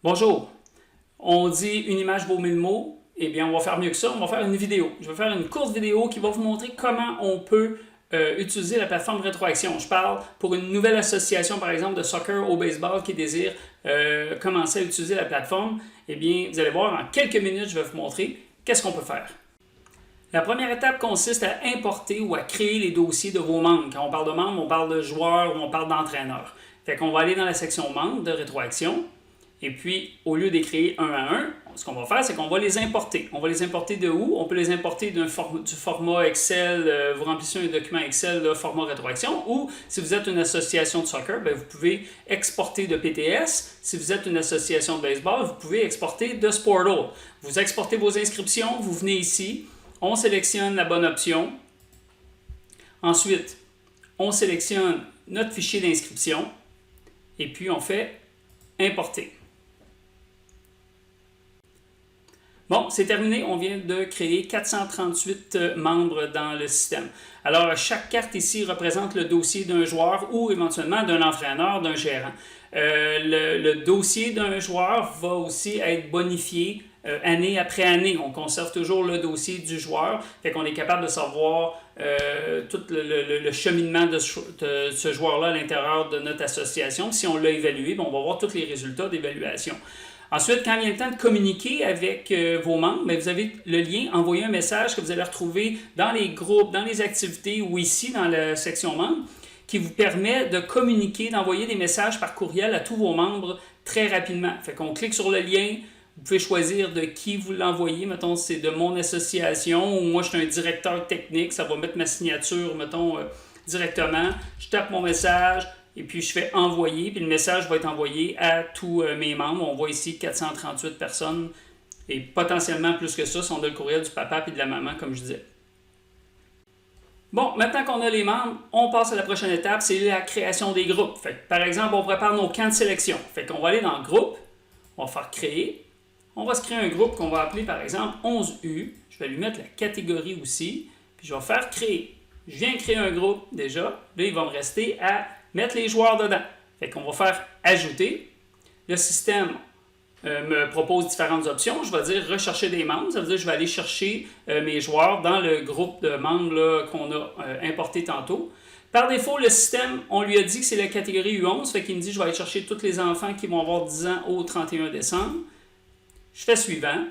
Bonjour, on dit une image vaut 1000 mots, eh bien on va faire mieux que ça, on va faire une vidéo. Je vais faire une courte vidéo qui va vous montrer comment on peut utiliser la plateforme Rétroaction. Je parle pour une nouvelle association par exemple de soccer au baseball qui désire commencer à utiliser la plateforme. Eh bien vous allez voir, en quelques minutes je vais vous montrer qu'est-ce qu'on peut faire. La première étape consiste à importer ou à créer les dossiers de vos membres. Quand on parle de membres, on parle de joueurs ou on parle d'entraîneurs. Fait qu'on va aller dans la section membres de Rétroaction. Et puis, au lieu d'écrire un à un, ce qu'on va faire, c'est qu'on va les importer. On va les importer de où? On peut les importer du format Excel, vous remplissez un document Excel, là, format Rétroaction, ou si vous êtes une association de soccer, bien, vous pouvez exporter de PTS. Si vous êtes une association de baseball, vous pouvez exporter de Sportal. Vous exportez vos inscriptions, vous venez ici, on sélectionne la bonne option. Ensuite, on sélectionne notre fichier d'inscription et puis on fait importer. Bon, c'est terminé. On vient de créer 438 membres dans le système. Alors, chaque carte ici représente le dossier d'un joueur ou éventuellement d'un entraîneur, d'un gérant. Le dossier d'un joueur va aussi être bonifié année après année. On conserve toujours le dossier du joueur, fait qu'on est capable de savoir tout le cheminement de ce joueur-là à l'intérieur de notre association. Si on l'a évalué, on va voir tous les résultats d'évaluation. Ensuite, quand vient le temps de communiquer avec vos membres, bien, vous avez le lien, envoyer un message que vous allez retrouver dans les groupes, dans les activités ou ici dans la section membres, qui vous permet de communiquer, d'envoyer des messages par courriel à tous vos membres très rapidement. Fait qu'on clique sur le lien, vous pouvez choisir de qui vous l'envoyez. Mettons, c'est de mon association ou moi, je suis un directeur technique, ça va mettre ma signature, mettons, directement. Je tape mon message. Et puis, je fais envoyer, puis le message va être envoyé à tous mes membres. On voit ici 438 personnes et potentiellement plus que ça si on a le courriel du papa et de la maman, comme je disais. Bon, maintenant qu'on a les membres, on passe à la prochaine étape, c'est la création des groupes. Fait que, par exemple, on prépare nos camps de sélection. Fait qu'on va aller dans le groupe, on va faire créer. On va se créer un groupe qu'on va appeler, par exemple, 11U. Je vais lui mettre la catégorie aussi, puis je vais faire créer. Je viens de créer un groupe déjà. Là, il va me rester à mettre les joueurs dedans. Fait qu'on va faire ajouter. Le système me propose différentes options. Je vais dire rechercher des membres. Ça veut dire que je vais aller chercher mes joueurs dans le groupe de membres qu'on a importé tantôt. Par défaut, le système, on lui a dit que c'est la catégorie U11. Fait qu'il me dit je vais aller chercher tous les enfants qui vont avoir 10 ans au 31 décembre. Je fais suivant.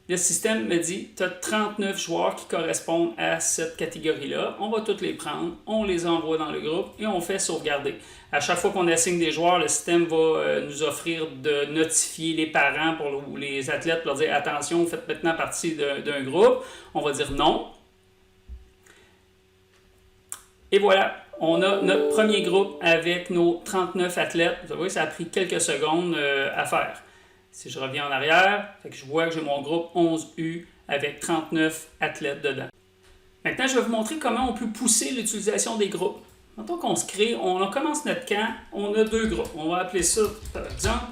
Le système me dit, tu as 39 joueurs qui correspondent à cette catégorie-là. On va tous les prendre, on les envoie dans le groupe et on fait sauvegarder. À chaque fois qu'on assigne des joueurs, le système va nous offrir de notifier les parents ou les athlètes pour leur dire, attention, vous faites maintenant partie d'un groupe. On va dire non. Et voilà, on a notre premier groupe avec nos 39 athlètes. Vous voyez, ça a pris quelques secondes à faire. Si je reviens en arrière, je vois que j'ai mon groupe 11U avec 39 athlètes dedans. Maintenant, je vais vous montrer comment on peut pousser l'utilisation des groupes. Maintenant qu'on se crée, on commence notre camp, on a deux groupes. On va appeler ça, par exemple,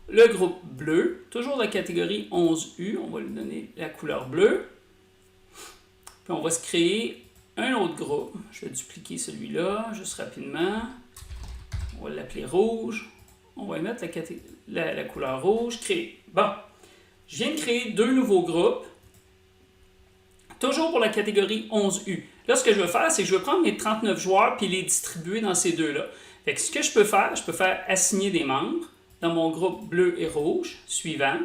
le groupe bleu, toujours la catégorie 11U. On va lui donner la couleur bleue. Puis on va se créer un autre groupe. Je vais dupliquer celui-là, juste rapidement. On va l'appeler rouge. On va y mettre la couleur rouge, créer. Bon, je viens de créer deux nouveaux groupes, toujours pour la catégorie 11U. Là, ce que je veux faire, c'est que je vais prendre mes 39 joueurs et les distribuer dans ces deux-là. Fait que ce que je peux faire assigner des membres dans mon groupe bleu et rouge, suivant.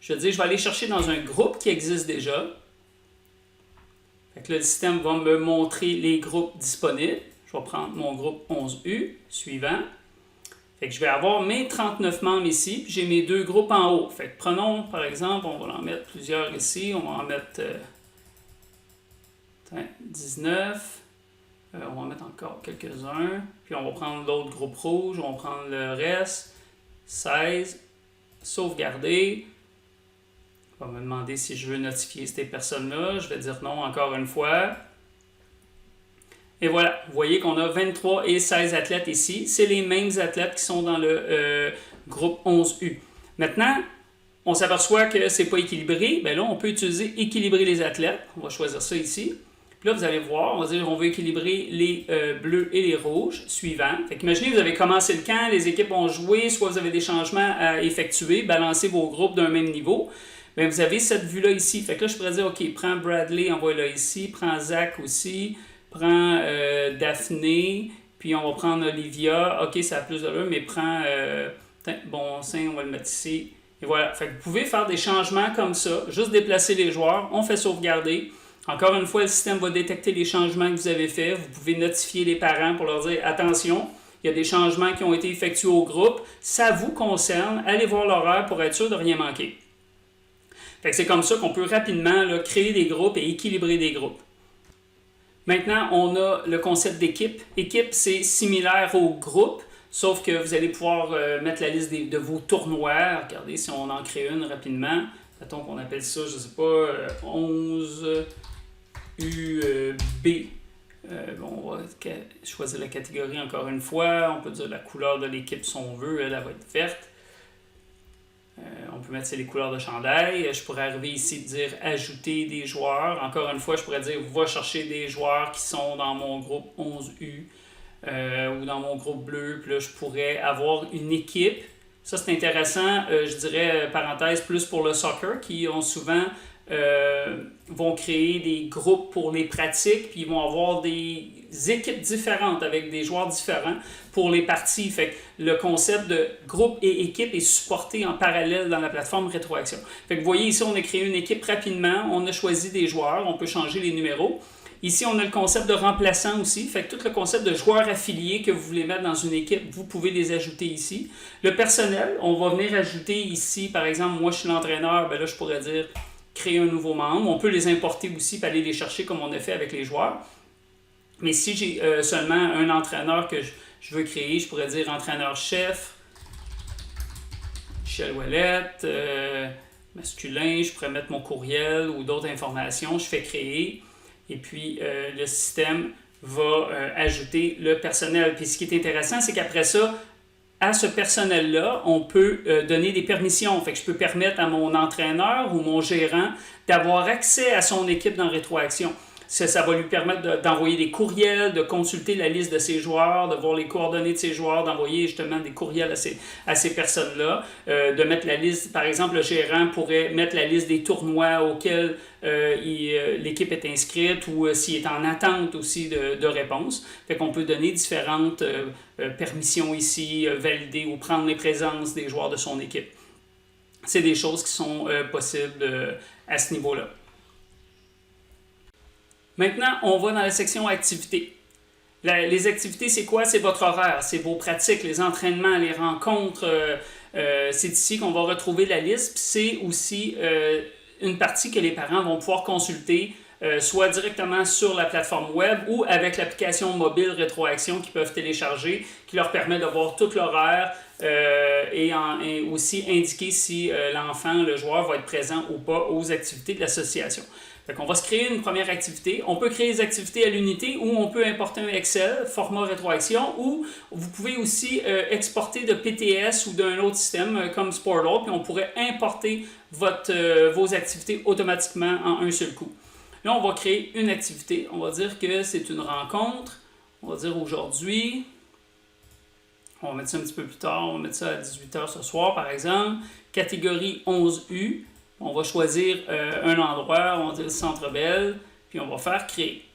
Je vais dire, je vais aller chercher dans un groupe qui existe déjà. Fait que là, le système va me montrer les groupes disponibles. Je vais prendre mon groupe 11U, suivant. Fait que je vais avoir mes 39 membres ici, puis j'ai mes deux groupes en haut. Fait que prenons, par exemple, on va en mettre plusieurs ici. On va en mettre 19. On va en mettre encore quelques-uns. Puis on va prendre l'autre groupe rouge, on va prendre le reste. 16. Sauvegarder. On va me demander si je veux notifier ces personnes-là. Je vais dire non encore une fois. Et voilà, vous voyez qu'on a 23 et 16 athlètes ici. C'est les mêmes athlètes qui sont dans le groupe 11U. Maintenant, on s'aperçoit que ce n'est pas équilibré. Bien là, on peut utiliser équilibrer les athlètes. On va choisir ça ici. Puis là, vous allez voir, on va dire on veut équilibrer les bleus et les rouges suivants. Fait qu'imaginez, vous avez commencé le camp, les équipes ont joué, soit vous avez des changements à effectuer, balancer vos groupes d'un même niveau. Bien, vous avez cette vue-là ici. Fait que là, je pourrais dire, OK, prends Bradley, envoie-le ici, prends Zach aussi, prends Daphné, puis on va prendre Olivia. OK, ça a plus de l'heure, mais prends bon sein, on va le mettre ici. Et voilà. Fait que vous pouvez faire des changements comme ça, juste déplacer les joueurs, on fait sauvegarder. Encore une fois, le système va détecter les changements que vous avez faits. Vous pouvez notifier les parents pour leur dire attention, il y a des changements qui ont été effectués au groupe, ça vous concerne, allez voir l'horaire pour être sûr de rien manquer. Fait que c'est comme ça qu'on peut rapidement là, créer des groupes et équilibrer des groupes. Maintenant, on a le concept d'équipe. Équipe, c'est similaire au groupe, sauf que vous allez pouvoir mettre la liste de vos tournois. Regardez si on en crée une rapidement. Mettons qu'on appelle ça, je ne sais pas, 11 UB. Bon, on va choisir la catégorie encore une fois. On peut dire la couleur de l'équipe si on veut, elle va être verte. On peut mettre les couleurs de chandail. Je pourrais arriver ici et dire ajouter des joueurs. Encore une fois, je pourrais dire va chercher des joueurs qui sont dans mon groupe 11U ou dans mon groupe bleu. Puis là, je pourrais avoir une équipe. Ça, c'est intéressant. Je dirais, parenthèse, plus pour le soccer, qui ont souvent vont créer des groupes pour les pratiques, puis ils vont avoir des équipes différentes avec des joueurs différents pour les parties. Fait que le concept de groupe et équipe est supporté en parallèle dans la plateforme Rétroaction. Fait que vous voyez ici, on a créé une équipe rapidement, on a choisi des joueurs, on peut changer les numéros. Ici, on a le concept de remplaçant aussi. Fait que tout le concept de joueurs affiliés que vous voulez mettre dans une équipe, vous pouvez les ajouter ici. Le personnel, on va venir ajouter ici, par exemple, moi je suis l'entraîneur, ben là je pourrais dire créer un nouveau membre. On peut les importer aussi et aller les chercher comme on a fait avec les joueurs. Mais si j'ai seulement un entraîneur que je veux créer, je pourrais dire entraîneur-chef, Michel Ouellette, masculin, je pourrais mettre mon courriel ou d'autres informations, je fais créer. Et puis, le système va ajouter le personnel. Puis, ce qui est intéressant, c'est qu'après ça, à ce personnel-là, on peut donner des permissions. Fait que je peux permettre à mon entraîneur ou mon gérant d'avoir accès à son équipe dans Rétroaction. Ça va lui permettre d'envoyer des courriels, de consulter la liste de ses joueurs, de voir les coordonnées de ses joueurs, d'envoyer justement des courriels à ces personnes-là, de mettre la liste, par exemple, le gérant pourrait mettre la liste des tournois auxquels l'équipe est inscrite ou s'il est en attente aussi de réponse. Fait qu'on peut donner différentes permissions ici, valider ou prendre les présences des joueurs de son équipe. C'est des choses qui sont possibles à ce niveau-là. Maintenant, on va dans la section activités. Les activités, c'est quoi? C'est votre horaire, c'est vos pratiques, les entraînements, les rencontres. C'est ici qu'on va retrouver la liste. Puis c'est aussi une partie que les parents vont pouvoir consulter, soit directement sur la plateforme web ou avec l'application mobile Rétroaction qu'ils peuvent télécharger, qui leur permet de voir tout l'horaire et aussi indiquer si l'enfant, le joueur, va être présent ou pas aux activités de l'association. On va se créer une première activité. On peut créer des activités à l'unité ou on peut importer un Excel, format Rétroaction, ou vous pouvez aussi exporter de PTS ou d'un autre système comme Sportal, puis on pourrait importer vos activités automatiquement en un seul coup. Là, on va créer une activité. On va dire que c'est une rencontre. On va dire aujourd'hui. On va mettre ça un petit peu plus tard. On va mettre ça à 18h ce soir, par exemple. Catégorie 11U. On va choisir un endroit, on va dire Centre Bell, puis on va faire créer.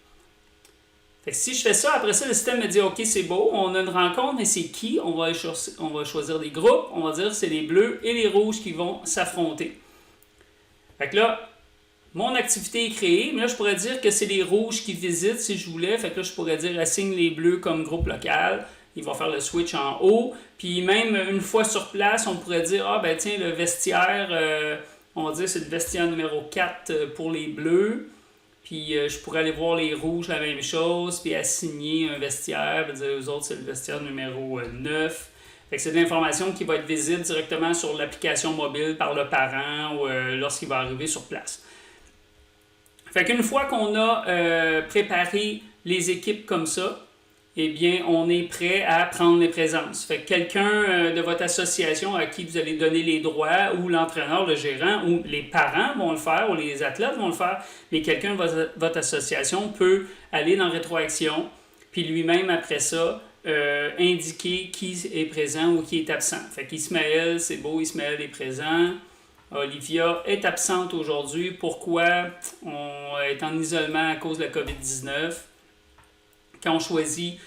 Fait que si je fais ça, après ça, le système me dit OK, c'est beau, on a une rencontre, mais c'est qui? On va choisir des groupes, on va dire c'est les bleus et les rouges qui vont s'affronter. Fait que là, mon activité est créée, mais là, je pourrais dire que c'est les rouges qui visitent si je voulais. Fait que là, je pourrais dire assigne les bleus comme groupe local. Il va faire le switch en haut. Puis même une fois sur place, on pourrait dire ah ben tiens, le vestiaire. On va dire que c'est le vestiaire numéro 4 pour les bleus. Puis je pourrais aller voir les rouges, la même chose, puis assigner un vestiaire. Puis dire aux autres, c'est le vestiaire numéro 9. Fait que c'est de l'information qui va être visible directement sur l'application mobile par le parent ou lorsqu'il va arriver sur place. Fait qu'une fois qu'on a préparé les équipes comme ça, eh bien, on est prêt à prendre les présences. Fait que quelqu'un de votre association à qui vous allez donner les droits, ou l'entraîneur, le gérant, ou les parents vont le faire, ou les athlètes vont le faire, mais quelqu'un de votre association peut aller dans Rétroaction, puis lui-même, après ça, indiquer qui est présent ou qui est absent. Fait qu'Ismaël, c'est beau, Ismaël est présent. Olivia est absente aujourd'hui. Pourquoi? On est en isolement à cause de la COVID-19. Quand on choisit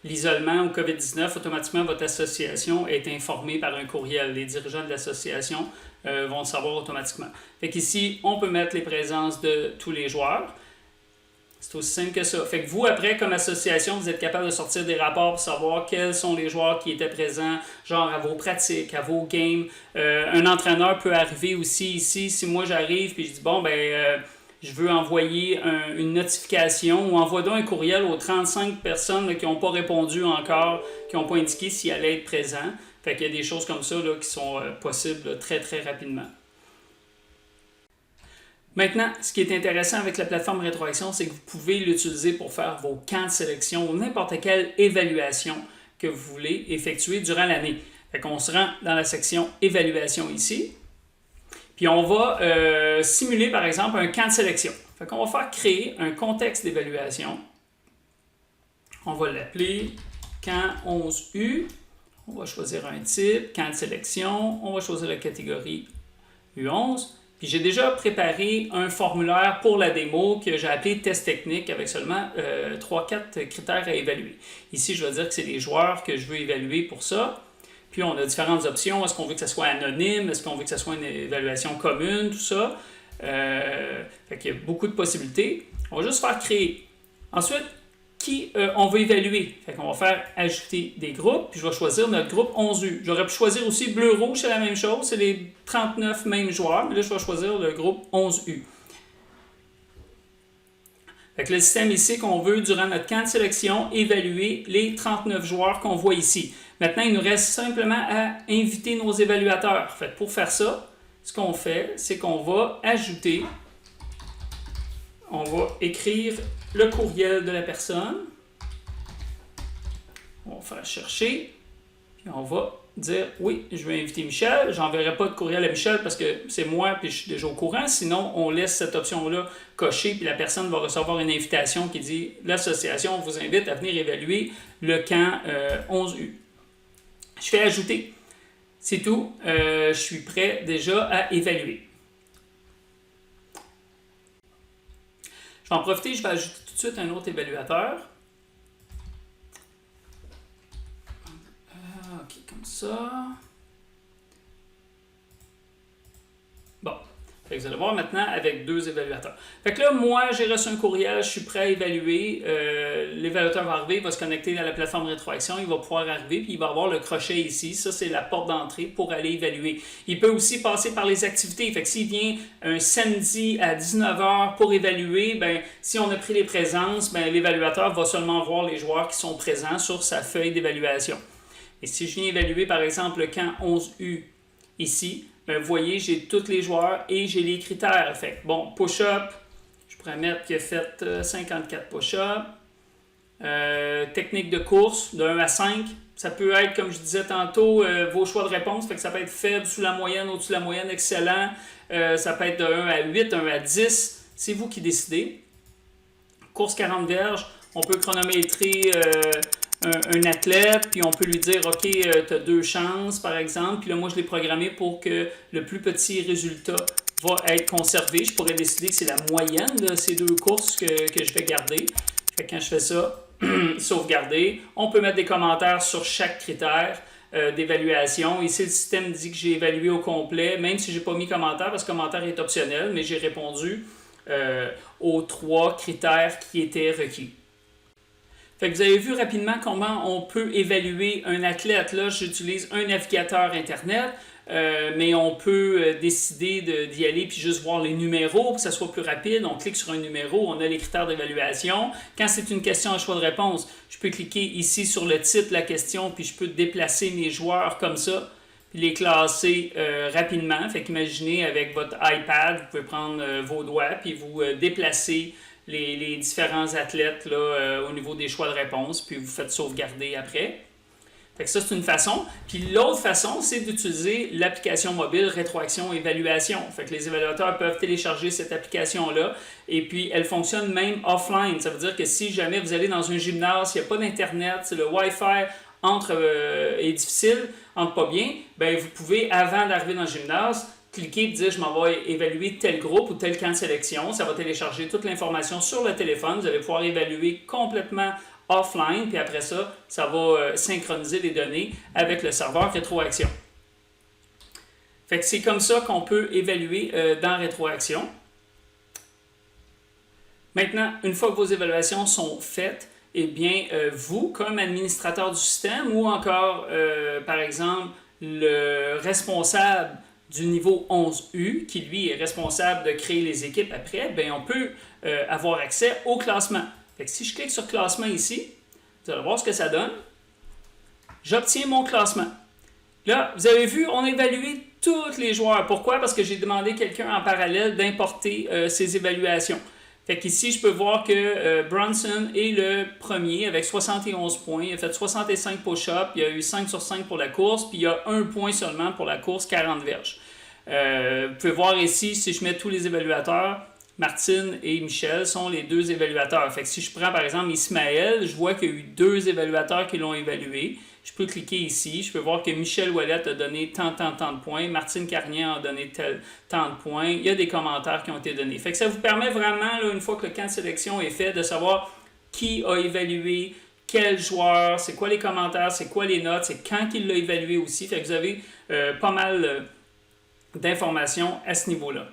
l'isolement ou COVID-19, automatiquement, votre association est informée par un courriel. Les dirigeants de l'association vont le savoir automatiquement. Fait qu'ici, on peut mettre les présences de tous les joueurs. C'est aussi simple que ça. Fait que vous, après, comme association, vous êtes capable de sortir des rapports pour savoir quels sont les joueurs qui étaient présents, genre à vos pratiques, à vos games. Un entraîneur peut arriver aussi ici. Si moi, j'arrive et je dis, bon, je veux envoyer une notification ou envoie donc un courriel aux 35 personnes là, qui n'ont pas répondu encore, qui n'ont pas indiqué s'ils allaient être présents. Fait qu'il y a des choses comme ça là, qui sont possibles là, très, très rapidement. Maintenant, ce qui est intéressant avec la plateforme Rétroaction, c'est que vous pouvez l'utiliser pour faire vos camps de sélection ou n'importe quelle évaluation que vous voulez effectuer durant l'année. Fait qu'on se rend dans la section évaluation ici. Puis on va simuler par exemple un camp de sélection. Fait qu'on va faire créer un contexte d'évaluation. On va l'appeler camp 11U. On va choisir un type, camp de sélection. On va choisir la catégorie U11. Puis j'ai déjà préparé un formulaire pour la démo que j'ai appelé test technique avec seulement 3-4 critères à évaluer. Ici, je vais dire que c'est les joueurs que je veux évaluer pour ça. Puis on a différentes options. Est-ce qu'on veut que ça soit anonyme? Est-ce qu'on veut que ça soit une évaluation commune? Tout ça. Fait qu'il y a beaucoup de possibilités. On va juste faire créer. Ensuite, qui on va évaluer? Fait qu'on va faire ajouter des groupes. Puis je vais choisir notre groupe 11U. J'aurais pu choisir aussi bleu-rouge, c'est la même chose. C'est les 39 mêmes joueurs. Mais là, je vais choisir le groupe 11U. Fait que le système ici qu'on veut, durant notre camp de sélection, évaluer les 39 joueurs qu'on voit ici. Maintenant, il nous reste simplement à inviter nos évaluateurs. Fait que pour faire ça, ce qu'on fait, c'est qu'on va ajouter, on va écrire le courriel de la personne. On va faire chercher, puis on va dire oui, je vais inviter Michel. J'enverrai pas de courriel à Michel parce que c'est moi puis je suis déjà au courant. Sinon, on laisse cette option-là cochée puis la personne va recevoir une invitation qui dit l'association vous invite à venir évaluer le camp 11U. Je fais ajouter. C'est tout. Je suis prêt déjà à évaluer. Je vais en profiter, je vais ajouter tout de suite un autre évaluateur. OK, comme ça. Bon. Fait que vous allez voir maintenant avec 2 évaluateurs. Fait que là, moi, j'ai reçu un courriel, je suis prêt à évaluer. L'évaluateur va arriver, il va se connecter à la plateforme Rétroaction, il va pouvoir arriver, puis il va avoir le crochet ici. Ça, c'est la porte d'entrée pour aller évaluer. Il peut aussi passer par les activités. Fait que s'il vient un samedi à 19h pour évaluer, si on a pris les présences, l'évaluateur va seulement voir les joueurs qui sont présents sur sa feuille d'évaluation. Et si je viens évaluer, par exemple, le camp 11U ici, vous voyez, j'ai tous les joueurs et j'ai les critères. Fait que, bon, push-up, je pourrais mettre qu'il a fait 54 push-up. Technique de course, de 1 à 5. Ça peut être, comme je disais tantôt, vos choix de réponse. Fait que ça peut être faible, sous la moyenne, au-dessus de la moyenne, excellent. Ça peut être de 1 à 8, 1 à 10. C'est vous qui décidez. Course 40 verges, on peut chronométrer un athlète, puis on peut lui dire, OK, tu as 2 chances, par exemple. Puis là, moi, je l'ai programmé pour que le plus petit résultat va être conservé. Je pourrais décider que c'est la moyenne de ces 2 courses que je vais garder. Fait que quand je fais ça, sauvegarder, on peut mettre des commentaires sur chaque critère d'évaluation. Ici, le système dit que j'ai évalué au complet, même si je n'ai pas mis commentaire, parce que commentaire est optionnel, mais j'ai répondu aux 3 critères qui étaient requis. Fait que vous avez vu rapidement comment on peut évaluer un athlète. Là, j'utilise un navigateur Internet, mais on peut décider d'y aller puis juste voir les numéros pour que ça soit plus rapide. On clique sur un numéro, on a les critères d'évaluation. Quand c'est une question à choix de réponse, je peux cliquer ici sur le titre de la question puis je peux déplacer mes joueurs comme ça puis les classer rapidement. Fait qu'imaginez avec votre iPad, vous pouvez prendre vos doigts puis vous déplacer les différents athlètes là, au niveau des choix de réponse, puis vous faites sauvegarder après. Fait que ça, c'est une façon. Puis l'autre façon, c'est d'utiliser l'application mobile Rétroaction Évaluation. Fait que les évaluateurs peuvent télécharger cette application-là et puis elle fonctionne même offline. Ça veut dire que si jamais vous allez dans un gymnase, il n'y a pas d'Internet, si le Wi-Fi est difficile, entre pas bien, ben vous pouvez, avant d'arriver dans le gymnase, cliquer et dire je m'en vais évaluer tel groupe ou tel camp de sélection. Ça va télécharger toute l'information sur le téléphone. Vous allez pouvoir évaluer complètement offline, puis après ça, ça va synchroniser les données avec le serveur Rétroaction. Fait que c'est comme ça qu'on peut évaluer dans Rétroaction. Maintenant, une fois que vos évaluations sont faites, eh bien, vous, comme administrateur du système, ou encore, par exemple, le responsable du niveau 11U, qui lui est responsable de créer les équipes après, bien, on peut avoir accès au classement. Fait que si je clique sur classement ici, vous allez voir ce que ça donne. J'obtiens mon classement. Là, vous avez vu, on a évalué tous les joueurs. Pourquoi? Parce que j'ai demandé à quelqu'un en parallèle d'importer ces évaluations. Fait qu'ici, je peux voir que Brunson est le premier avec 71 points. Il a fait 65 push-ups, il y a eu 5 sur 5 pour la course, puis il y a 1 point seulement pour la course, 40 verges. Vous pouvez voir ici, si je mets tous les évaluateurs, Martine et Michel sont les deux évaluateurs. Fait que si je prends par exemple Ismaël, je vois qu'il y a eu 2 évaluateurs qui l'ont évalué. Je peux cliquer ici, je peux voir que Michel Ouellette a donné tant de points, Martine Carnier a donné tant de points. Il y a des commentaires qui ont été donnés. Fait que ça vous permet vraiment, là, une fois que le camp de sélection est fait, de savoir qui a évalué, quel joueur, c'est quoi les commentaires, c'est quoi les notes, c'est quand il l'a évalué aussi. Fait que vous avez pas mal d'informations à ce niveau-là.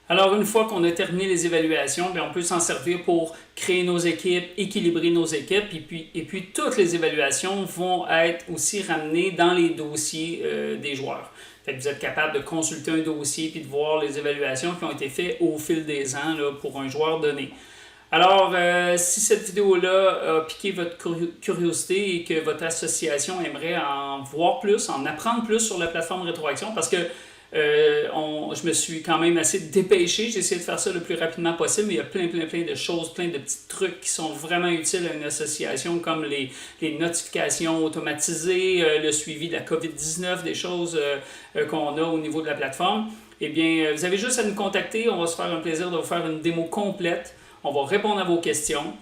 Alors, une fois qu'on a terminé les évaluations, bien, on peut s'en servir pour créer nos équipes, équilibrer nos équipes, et puis toutes les évaluations vont être aussi ramenées dans les dossiers des joueurs. Fait que vous êtes capable de consulter un dossier et de voir les évaluations qui ont été faites au fil des ans là, pour un joueur donné. Alors, si cette vidéo-là a piqué votre curiosité et que votre association aimerait en voir plus, en apprendre plus sur la plateforme Rétroaction, parce que je me suis quand même assez dépêché, j'ai essayé de faire ça le plus rapidement possible, mais il y a plein de choses, plein de petits trucs qui sont vraiment utiles à une association, comme les notifications automatisées, le suivi de la COVID-19, des choses qu'on a au niveau de la plateforme. Eh bien, vous avez juste à nous contacter, on va se faire un plaisir de vous faire une démo complète, on va répondre à vos questions.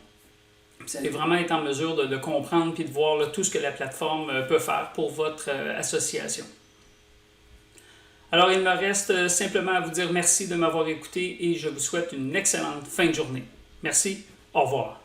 Vous allez vraiment être en mesure de comprendre et de voir là, tout ce que la plateforme peut faire pour votre association. Alors, il me reste simplement à vous dire merci de m'avoir écouté et je vous souhaite une excellente fin de journée. Merci, au revoir.